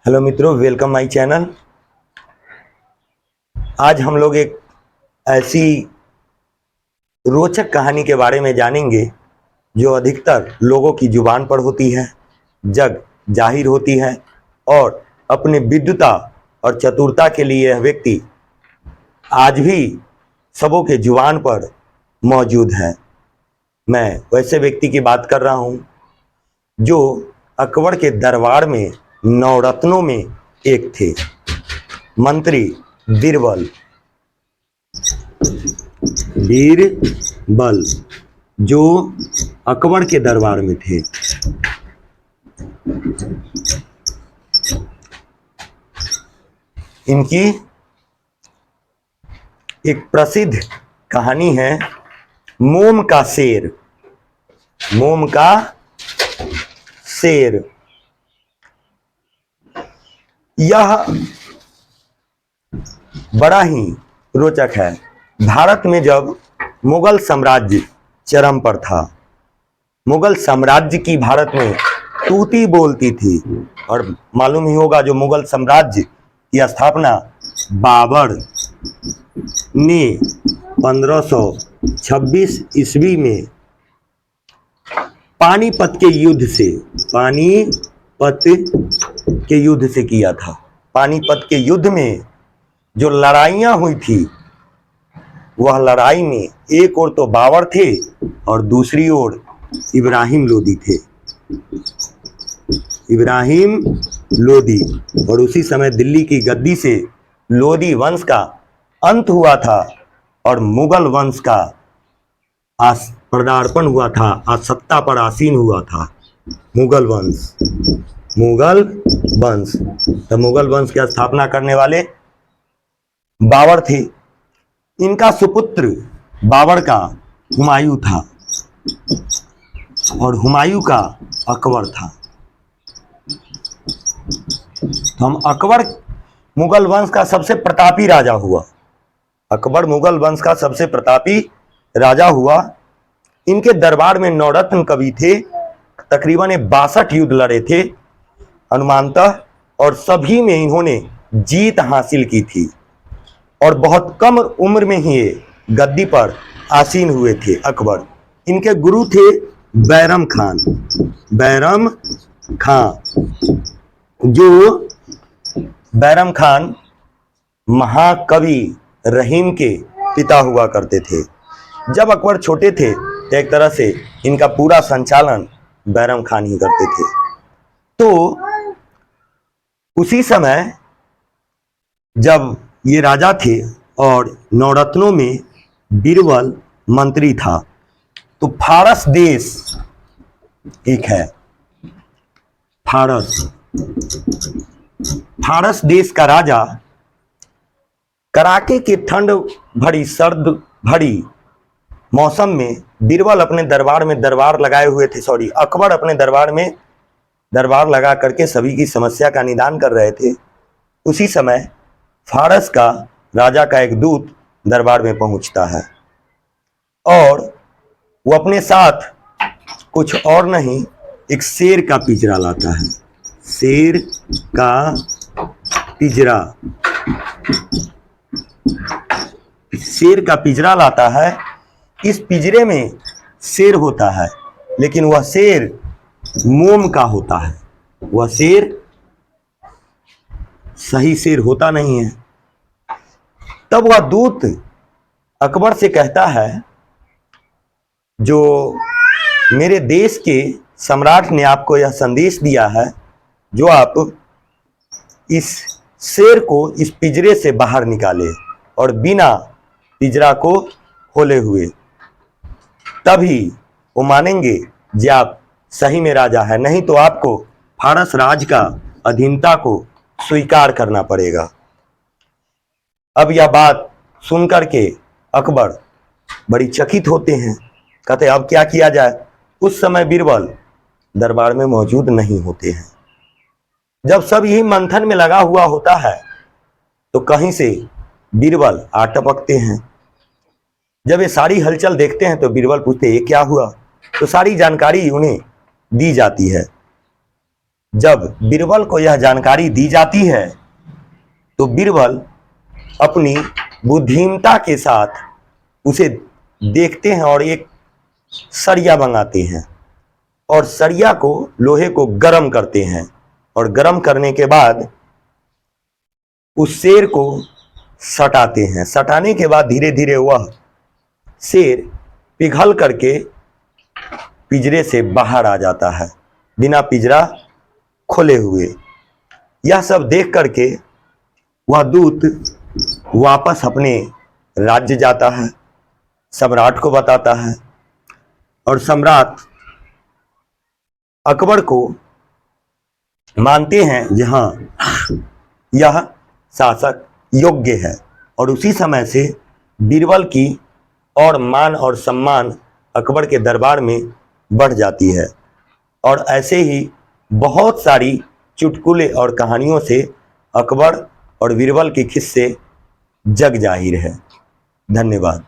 Hello मित्रों, welcome my channel. आज हम लोग एक ऐसी रोचक कहानी के बारे में जानेंगे जो अधिकतर लोगों की जुबान पर होती है, जग जाहिर होती है और अपने विद्वता और चतुरता के लिए यह व्यक्ति आज भी सबों के जुबान पर मौजूद है। मैं वैसे व्यक्ति की बात कर रहा हूँ जो अकबर के दरबार में नवरत्नों में एक थे, मंत्री बीरबल। बीरबल जो अकबर के दरबार में थे। इनकी एक प्रसिद्ध कहानी है, मोम का शेर। मोम का शेर। यह बड़ा ही रोचक है। भारत में जब मुगल साम्राज्य चरम पर था, मुगल साम्राज्य की भारत में तूती बोलती थी। और मालूम ही होगा, जो मुगल साम्राज्य की स्थापना बाबर ने 1526 ईस्वी में पानीपत के युद्ध से किया था। पानीपत के युद्ध में जो लड़ाइयां हुई थी, वह लड़ाई में एक ओर तो बाबर थे और दूसरी ओर इब्राहिम लोदी थे। इब्राहिम लोदी। और उसी समय दिल्ली की गद्दी से लोदी वंश का अंत हुआ था और मुगल वंश का पदार्पण हुआ था, सत्ता पर आसीन हुआ था मुगल वंश। तो मुगल वंश की स्थापना करने वाले बाबर थे। इनका सुपुत्र बाबर का हुमायूं था और हुमायूं का अकबर था। तो हम अकबर मुगल वंश का सबसे प्रतापी राजा हुआ। अकबर मुगल वंश का सबसे प्रतापी राजा हुआ। इनके दरबार में नवरत्न कवि थे। तकरीबन 62 युद्ध लड़े थे अनुमानतः, और सभी में इन्होंने जीत हासिल की थी। और बहुत कम उम्र में ही ये गद्दी पर आसीन हुए थे अकबर। इनके गुरु थे बैरम खान। बैरम खान, जो बैरम खान महाकवि रहीम के पिता हुआ करते थे। जब अकबर छोटे थे तो एक तरह से इनका पूरा संचालन बैरम खान ही करते थे। तो उसी समय जब ये राजा थे और नवरत्नों में बीरबल मंत्री था, तो फारस देश एक है, फारस देश का राजा कड़ाके की ठंड भरी सर्द भरी मौसम में बीरबल अपने दरबार में दरबार लगाए हुए थे। अकबर अपने दरबार में दरबार लगा करके सभी की समस्या का निदान कर रहे थे। उसी समय फारस का राजा का एक दूत दरबार में पहुंचता है और वो अपने साथ कुछ और नहीं, एक शेर का पिंजरा लाता है। शेर का पिंजरा। शेर का पिंजरा लाता है। इस पिंजरे में शेर होता है, लेकिन वह शेर मोम का होता है। वह शेर सही शेर होता नहीं है। तब वह दूत अकबर से कहता है, जो मेरे देश के सम्राट ने आपको यह संदेश दिया है, जो आप इस शेर को इस पिंजरे से बाहर निकाले और बिना पिंजरा को खोले हुए, तभी वो मानेंगे कि आप सही में राजा है, नहीं तो आपको फारस राज का अधीनता को स्वीकार करना पड़ेगा। अब यह बात सुनकर के अकबर बड़ी चकित होते हैं। कहते अब क्या किया जाए। उस समय बीरबल दरबार में मौजूद नहीं होते हैं। जब सब यही मंथन में लगा हुआ होता है, तो कहीं से बीरबल आ टपकते हैं। जब ये सारी हलचल देखते हैं तो बीरबल पूछते ये क्या हुआ। तो सारी जानकारी उन्हें दी जाती है। जब बीरबल को यह जानकारी दी जाती है तो बीरबल अपनी बुद्धिमत्ता के साथ उसे देखते हैं और एक सरिया मंगाते हैं और सरिया को, लोहे को गर्म करते हैं और गर्म करने के बाद उस शेर को सटाते हैं। सटाने के बाद धीरे धीरे वह शेर पिघल करके पिंजरे से बाहर आ जाता है, बिना पिंजरा खोले हुए। यह सब देख करके वह दूत वापस अपने राज्य जाता है, सम्राट को बताता है और सम्राट अकबर को मानते हैं कि हाँ, यह शासक योग्य है। और उसी समय से बीरबल की और मान और सम्मान अकबर के दरबार में बढ़ जाती है। और ऐसे ही बहुत सारी चुटकुले और कहानियों से अकबर और बीरबल के किस्से जग जाहिर है। धन्यवाद।